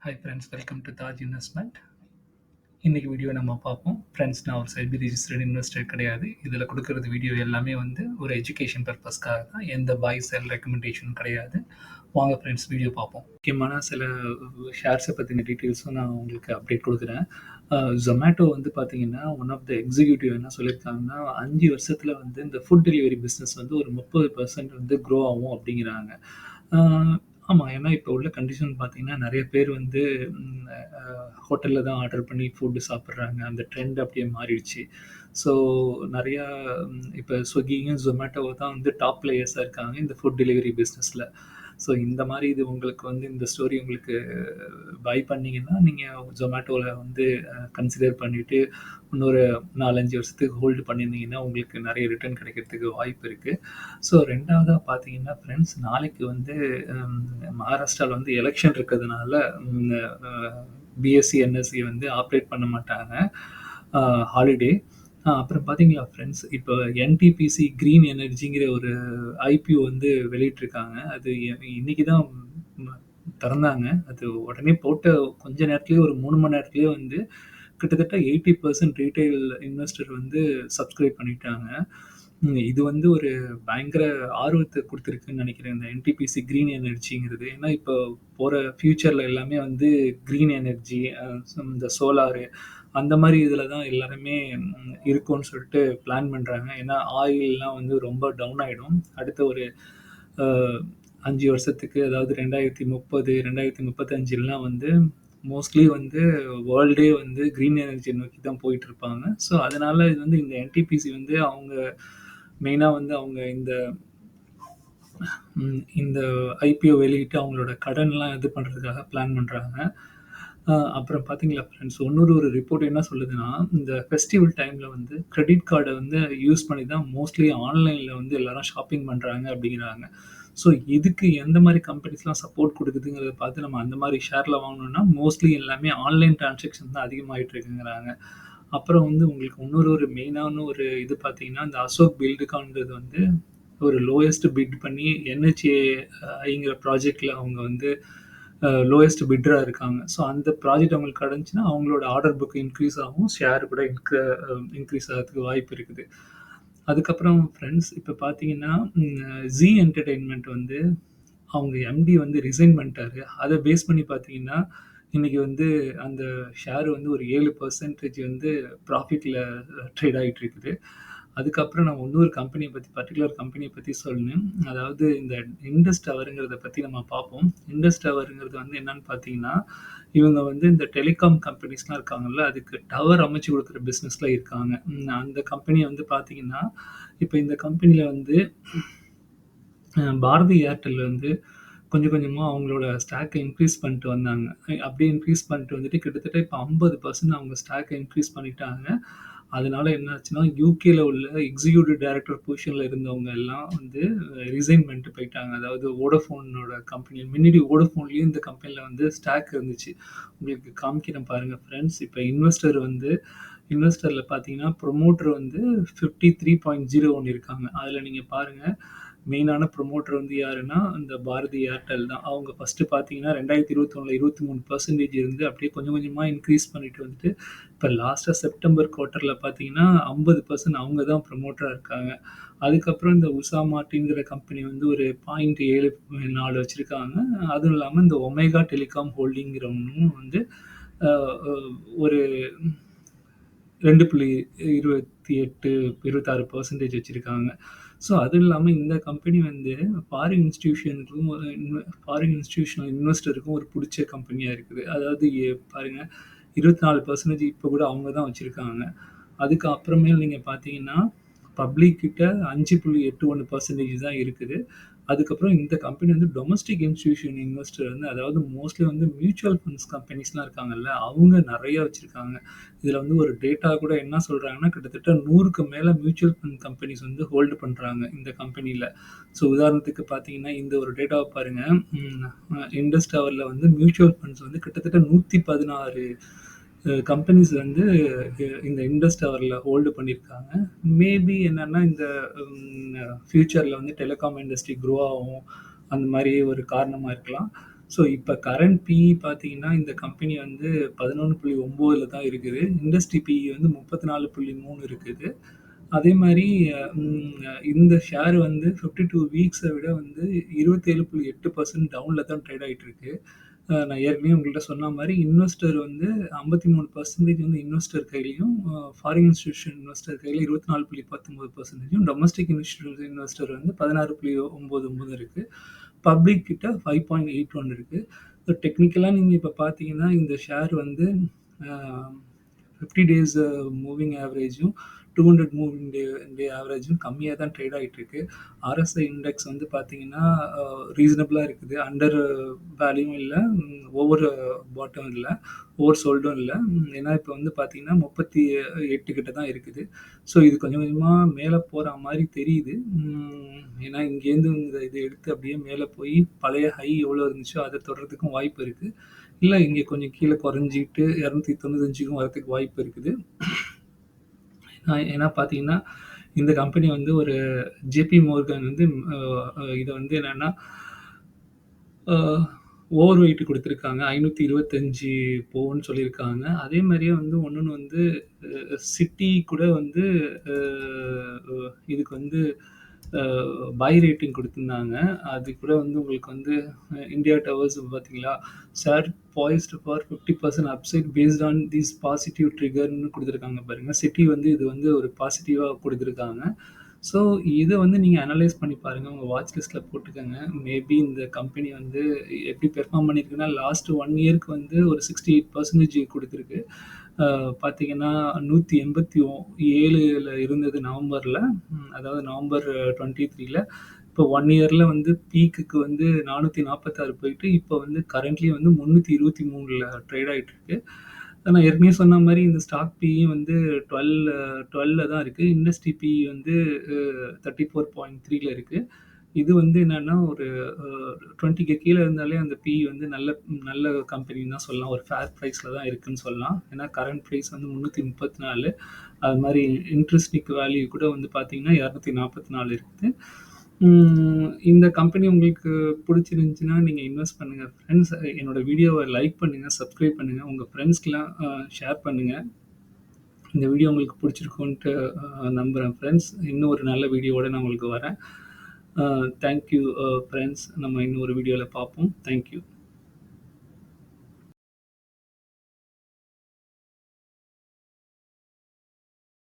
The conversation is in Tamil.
Hi friends, welcome to Taj investment. இன்னைக்கு வீடியோ நம்ம பார்ப்போம். ஃப்ரெண்ட்ஸ், நான் ஒரு செபி ரிஜிஸ்டர்ட் இன்வெஸ்டர் கிடையாது. இதில் கொடுக்குறது வீடியோ எல்லாமே வந்து ஒரு எஜுகேஷன் பர்பஸ்க்காக தான். எந்த பாய் செல் ரெக்கமெண்டேஷனும் கிடையாது. வாங்க ஃப்ரெண்ட்ஸ், வீடியோ பார்ப்போம். முக்கியமான சில ஷேர்ஸை பற்றின டீட்டெயில்ஸும் நான் உங்களுக்கு அப்டேட் கொடுக்குறேன். ஜொமேட்டோ வந்து பார்த்தீங்கன்னா, ஒன் ஆஃப் த எக்ஸிக்யூட்டிவ் என்ன சொல்லியிருக்காங்கன்னா, 5 வருஷத்தில் வந்து இந்த ஃபுட் டெலிவரி பிஸ்னஸ் வந்து ஒரு 30% வந்து க்ரோ ஆகும் அப்படிங்கிறாங்க. ஆமா. ஏன்னா இப்போ உள்ள கண்டிஷன் பார்த்தீங்கன்னா, நெறைய பேர் வந்து ஹோட்டல்ல தான் ஆர்டர் பண்ணி ஃபுட் சாப்பிடுறாங்க. அந்த ட்ரெண்ட் அப்படியே மாறிடுச்சு. ஸோ நெறையா இப்ப ஸ்விக்கியும், ஜொமேட்டோவும் தான் வந்து டாப் பிளேயர்ஸா இருக்காங்க இந்த ஃபுட் டெலிவரி பிசினஸ்ல. ஸோ இந்த மாரி இது உங்களுக்கு வந்து இந்த ஸ்டோரி உங்களுக்கு பை பண்ணீங்கன்னா, நீங்க ஜொமேட்டோல வந்து கன்சிடர் பண்ணிட்டு இன்னொரு 4, 5 வருஷத்துக்கு ஹோல்டு பண்ணியிருந்தீங்கன்னா, உங்களுக்கு நெறைய ரிட்டர்ன் கிடைக்கிறதுக்கு வாய்ப்பு இருக்கு. ஸோ 2வதா பார்த்தீங்கன்னா ஃப்ரெண்ட்ஸ், நாளைக்கு வந்து ம் மகாராஷ்டிரால வந்து எலக்ஷன் இருக்கிறதுனால ம் அ பிஎஸ்சி, என்எஸ்சி வந்து ஆப்ரேட் பண்ண மாட்டாங்க. அ ஹாலிடே. அப்புறம் பார்த்தீங்களா ஃப்ரெண்ட்ஸ், இப்போ என்டிபிசி கிரீன் எனர்ஜிங்கிற ஒரு ஐபிஓ வந்து வெளியிட்டிருக்காங்க. அது இன்னைக்கு தான் ம் தொறந்தாங்க. அது உடனே போட்ட கொஞ்ச நேரத்திலேயே ஒரு 3 மணி நேரத்திலேயே வந்து கிட்டத்தட்ட 80% ரீட்டெயில் இன்வெஸ்டர் வந்து சப்ஸ்கிரைப் பண்ணிட்டாங்க. இது வந்து ஒரு பயங்கர ஆர்வத்த குடுத்துருக்குன்னு நெனைக்கிறேன். இந்த என்டிபிசி கிரீன் எனர்ஜிங்கிறது. ஏன்னா, இப்போ போற ஃபியூச்சர்ல எல்லாமே வந்து கிரீன் எனர்ஜி, இந்த சோலாரு அந்த மாரி இதில தான் எல்லாருமே இருக்கும்னு சொல்லிட்டு பிளான் பண்றாங்க. ஏன்னா, ஆயில்லாம் வந்து ரொம்ப டவுன் ஆயிடும். அடுத்த ஒரு அ 5 வருஷத்துக்கு, அதாவது 2030, 2035லாம் வந்து மோஸ்ட்லி வந்து வேர்ல்டே வந்து கிரீன் எனர்ஜி நோக்கி தான் போயிட்டுருப்பாங்க. ஸோ, அதனால இது வந்து இந்த என்டிபிசி வந்து அவங்க மெயினா வந்து அவங்க இந்த ஐபிஓ வெளியிட்டு அவங்களோட கடன்லாம் இது பண்றதுக்காக பிளான் பண்றாங்க. அப்புறம் பார்த்தீங்களா ஃப்ரெண்ட்ஸ், இன்னொரு ஒரு ரிப்போர்ட் என்ன சொல்லுதுன்னா, இந்த ஃபெஸ்டிவல் டைம்ல வந்து கிரெடிட் கார்ட வந்து யூஸ் பண்ணி தான் மோஸ்ட்லி ஆன்லைன்ல வந்து எல்லாரும் ஷாப்பிங் பண்றாங்க அப்படிங்கிறாங்க. ஸோ இதுக்கு எந்த மாரி கம்பெனிஸ்லாம் சப்போர்ட் குடுக்குதுங்கிறத பார்த்து நம்ம அந்த மாரி ஷேர்ல வாங்கணும்னா, மோஸ்ட்லி எல்லாமே ஆன்லைன் டிரான்சாக்ஷன் தான் அதிகமாயிட்டு இருக்குங்கிறாங்க. அப்புறம் வந்து உங்களுக்கு இன்னொரு ஒரு மெயினான ஒரு இது பார்த்தீங்கன்னா, இந்த அசோக் பில்டுகான்றது வந்து ஒரு லோயஸ்ட் பிட் பண்ணி NHAIங்கிற ப்ராஜெக்ட்ல அவங்க வந்து லோயஸ்ட் பிட்டரா இருக்காங்க. ஸோ அந்த ப்ராஜெக்ட் அவங்களுக்கு கிடைச்சுச்சுன்னா, அவங்களோட ஆர்டர் புக் இன்க்ரீஸ் ஆகும். ஷேர் கூட இன்க்ரீஸ் ஆகறதுக்கு வாய்ப்பு இருக்குது. அதுக்கப்புறம் ஃபிரெண்ட்ஸ், இப்ப பார்த்தீங்கன்னா, ஜீ என்டர்டெயின்மென்ட் வந்து அவங்க எம்டி வந்து ரிசைன் பண்ணிட்டாரு. அத பேஸ் பண்ணி பார்த்தீங்கன்னா, இன்னைக்கு வந்து அந்த ஷேர் வந்து ஒரு 7% வந்து ப்ராஃபிட்ல ட்ரேட் ஆயிட்டு இருக்குது. அதுக்கப்புறம் நான் இன்னொரு கம்பெனிய பத்தி, பர்ட்டிகுலர் கம்பெனிய பத்தி சொல்லணும். அதாவது இந்த இண்டஸ் டவர்ங்கிறத பத்தி நம்ம பார்ப்போம். இண்டஸ் டவர்ங்கிறது வந்து என்னன்னு பார்த்தீங்கன்னா, இவங்க வந்து இந்த டெலிகாம் கம்பெனிஸ்லாம் இருக்காங்கல்ல, அதுக்கு டவர் அமைச்சு குடுக்குற பிசினஸ்ல இருக்காங்க. அந்த கம்பெனி வந்து பார்த்தீங்கன்னா, இப்ப இந்த கம்பெனில வந்து பாரதி ஏர்டெல் வந்து கொஞ்சம் கொஞ்சமா அவங்களோட ஸ்டாக்க இன்க்ரீஸ் பண்ணிட்டு வந்தாங்க. அப்படியே இன்க்ரீஸ் பண்ணிட்டு வந்துட்டு கிட்டத்தட்ட இப்ப 50% அவங்க ஸ்டாக்க இன்க்ரீஸ் பண்ணிட்டாங்க. அதனால என்ன ஆச்சுன்னா, யுகேல உள்ள எக்ஸிக்யூட்டிவ் டைரக்டர் பொசிஷன்ல இருந்தவங்க எல்லாம் வந்து ரிசைன் பண்ணிட்டு போயிட்டாங்க. அதாவது வோடஃபோனோட கம்பெனி முன்னாடி வோடஃபோன்லயும் இந்த கம்பெனில வந்து ஸ்டாக் இருந்துச்சு. உங்களுக்கு காமிக்கிறேன் பாருங்க ஃபிரெண்ட்ஸ். இப்ப இன்வெஸ்டர்ல பார்த்தீங்கன்னா, புரமோட்டர் வந்து 53.01 இருக்காங்க. அதுல நீங்க பாருங்க, மெயினான புரமோட்டர் வந்து யாருன்னா, இந்த பாரதி ஏர்டெல் தான். அவங்க ஃபர்ஸ்ட்டு பார்த்தீங்கன்னா 2021ல 23% இருந்து அப்படியே கொஞ்சம் கொஞ்சமா இன்க்ரீஸ் பண்ணிட்டு வந்துட்டு, இப்ப லாஸ்ட்டா செப்டம்பர் குவார்ட்டர்ல பார்த்தீங்கன்னா 50% அவங்க தான் புரமோட்டரா இருக்காங்க. அதுக்கப்புறம் இந்த உஷா மார்ட்டின்ங்கிற கம்பெனி வந்து ஒரு 0.74 வச்சிருக்காங்க. அதுவும் இல்லாம இந்த ஒமேகா டெலிகாம் ஹோல்டிங்கிறவங்களும் வந்து அ அ ஒரு 2.28, 26% வச்சிருக்காங்க. ஸோ அதுவும் இல்லாம இந்த கம்பெனி வந்து ஃபாரின் இன்ஸ்டிடியூஷனல் இன்வெஸ்டருக்கும் ஒரு புடிச்ச கம்பெனியா இருக்குது. அதாவது பாருங்க, 24% இப்ப கூட அவங்க தான் வச்சிருக்காங்க. அதுக்கு அப்புறமேல் நீங்க பார்த்தீங்கன்னா, பப்ளிக் கிட்ட 5.81% தான் இருக்குது. அதுக்கப்புறம் இந்த கம்பெனி வந்து டொமஸ்டிக் இன்ஸ்டிடியூஷன் இன்வெஸ்டர் வந்து, அதாவது மோஸ்ட்லி வந்து மியூச்சுவல் ஃபண்ட்ஸ் கம்பெனிஸ்லாம் இருக்காங்கல்ல, அவங்க நெறைய வச்சிருக்காங்க. இதுல வந்து ஒரு டேட்டா கூட என்ன சொல்றாங்கன்னா, கிட்டத்தட்ட 100க்கு மேல மியூச்சுவல் ஃபண்ட் கம்பெனிஸ் வந்து ஹோல்டு பண்றாங்க இந்த கம்பெனில. ஸோ உதாரணத்துக்கு பார்த்தீங்கன்னா, இந்த ஒரு டேட்டாவ பாருங்க. ம் இண்டஸ் டவர்ல வந்து மியூச்சுவல் ஃபண்ட்ஸ் வந்து கிட்டத்தட்ட 116 கம்பெனிஸ் வந்து இந்த இண்டஸ் டவர்ல ஹோல்டு பண்ணியிருக்காங்க. மேபி என்னன்னா, இந்த ஃபியூச்சர்ல வந்து டெலிகாம் இண்டஸ்ட்ரி க்ரோ ஆகும். அந்த மாரி ஒரு காரணமா இருக்கலாம். ஸோ இப்ப கரண்ட் பிஇ பார்த்தீங்கன்னா, இந்த கம்பெனி வந்து 11.9ல தான் இருக்குது. இண்டஸ்ட்ரி பிஇ வந்து 34.3 இருக்குது. அதே மாரி இந்த ஷேர் வந்து 52 வீக்ஸ விட வந்து 27.8% டவுன்ல தான் ட்ரேட் ஆயிட்டு இருக்கு. நான் ஏற்கனவே உங்கள்ட்ட சொன்ன மாரி இன்வெஸ்டர் வந்து 53% வந்து இன்வெஸ்டர் கையிலயும், ஃபாரின் இன்ஸ்டிடியூஷன் இன்வெஸ்டர் கையில 24.19%, டொமஸ்டிக் இன்ஸ்டிடியூஷன் இன்வெஸ்டர் வந்து 16.99 இருக்கு. பப்ளிக் கிட்ட 5.81 இருக்கு. ஸோ டெக்னிக்கலா நீங்க இப்ப பார்த்தீங்கன்னா, இந்த ஷேர் வந்து அ 50 டேஸ் மூவிங் ஆவரேஜும், 200 மூவிங் டே டே ஆவரேஜும் கம்மியா தான் ட்ரேட் ஆயிட்டு இருக்கு. ஆர்எஸ்ஐ இண்டெக்ஸ் வந்து பார்த்தீங்கன்னா, ரீசனபிளா இருக்குது. அண்டர் வேல்யூவும் இல்ல, ஓவர் பாட்டும் இல்ல, ஓவர் சோல்டும் இல்ல. ஏன்னா இப்ப வந்து பார்த்தீங்கன்னா 38 கிட்ட தான் இருக்குது. ஸோ இது கொஞ்சம் கொஞ்சமா மேல போற மாரி தெரியுது. ஏன்னா இங்கேருந்து இந்த இத எடுத்து அப்படியே மேல போய் பழைய ஹை எவ்வளோ இருந்துச்சோ அத தொடுறதுக்கும் வாய்ப்பு இருக்கு. இல்ல இங்க கொஞ்சம் கீழ குறைஞ்சிட்டு 295க்கும் வரதுக்கு வாய்ப்பு இருக்குது. ஏன்னா பார்த்தீங்கன்னா, இந்த கம்பெனி வந்து ஒரு ஜேபி மோர்கன் வந்து இத வந்து என்னன்னா, அ ஓவர் வெயிட் குடுத்துருக்காங்க. 525 போகும்ன்னு சொல்லியிருக்காங்க. அதே மாரியே வந்து இன்னொன்னு வந்து சிட்டி கூட வந்து அ இதுக்கு வந்து அ பை ரேட்டிங் குடுத்திருந்தாங்க. அது கூட வந்து உங்களுக்கு வந்து இந்தியா டவர்ஸ் பார்த்தீங்களா? Share poised for 50% upside based on these positive ட்ரிகர்ன்னு குடுத்துருக்காங்க பாருங்க. சிட்டி வந்து இது வந்து ஒரு பாசிட்டிவா குடுத்துருக்காங்க. ஸோ இத வந்து நீங்க அனலைஸ் பண்ணி பாருங்க. உங்க வாட்ச் லிஸ்ட்ல போட்டுக்கங்க. மேபி இந்த கம்பெனி வந்து எப்படி பெர்ஃபார்ம் பண்ணியிருக்குன்னா, லாஸ்ட் 1 இயர்க்கு வந்து ஒரு 68% குடுத்துருக்கு. பார்த்தீங்கன்னா 187ல இருந்தது நவம்பர்ல. அதாவது நவம்பர் 23ல. இப்போ 1 இயர்ல வந்து பீக்குக்கு வந்து 446 போயிட்டு, இப்போ வந்து கரண்ட்லி வந்து 323ல ட்ரேட் ஆயிட்டு இருக்கு. நான் ஏற்கனவே சொன்ன மாரி இந்த ஸ்டாக் பிஇ வந்து 12ல தான் இருக்கு. இண்டஸ்ட்ரி பிஇ வந்து 34.3ல இருக்கு. இது வந்து என்னன்னா ஒரு 20க்கு கீழ இருந்தாலே அந்த பிஇ வந்து நல்ல நல்ல கம்பெனின்னு தான் சொல்லலாம். ஒரு ஃபேர் பிரைஸ்ல தான் இருக்குன்னு சொல்லலாம். ஏன்னா கரண்ட் பிரைஸ் வந்து 334. அது மாரி இன்ட்ரின்சிக் வேல்யூ கூட வந்து பார்த்தீங்கன்னா 244 இருக்குது. இந்த கம்பெனி உங்களுக்கு புடிச்சிருந்துச்சுன்னா, நீங்க இன்வெஸ்ட் பண்ணுங்க ஃப்ரெண்ட்ஸ். என்னோட வீடியோவ லைக் பண்ணுங்க, சப்ஸ்கிரைப் பண்ணுங்க. உங்க ஃப்ரெண்ட்ஸ்க்குலாம் ஷேர் பண்ணுங்க. இந்த வீடியோ உங்களுக்கு புடிச்சிருக்குன்ட்டு நம்புறேன் ஃப்ரெண்ட்ஸ். இன்னும் ஒரு நல்ல வீடியோவோட நான் உங்களுக்கு வரேன். Thank you friends. நம்ம இன்னொரு வீடியோல பார்ப்போம். Thank you.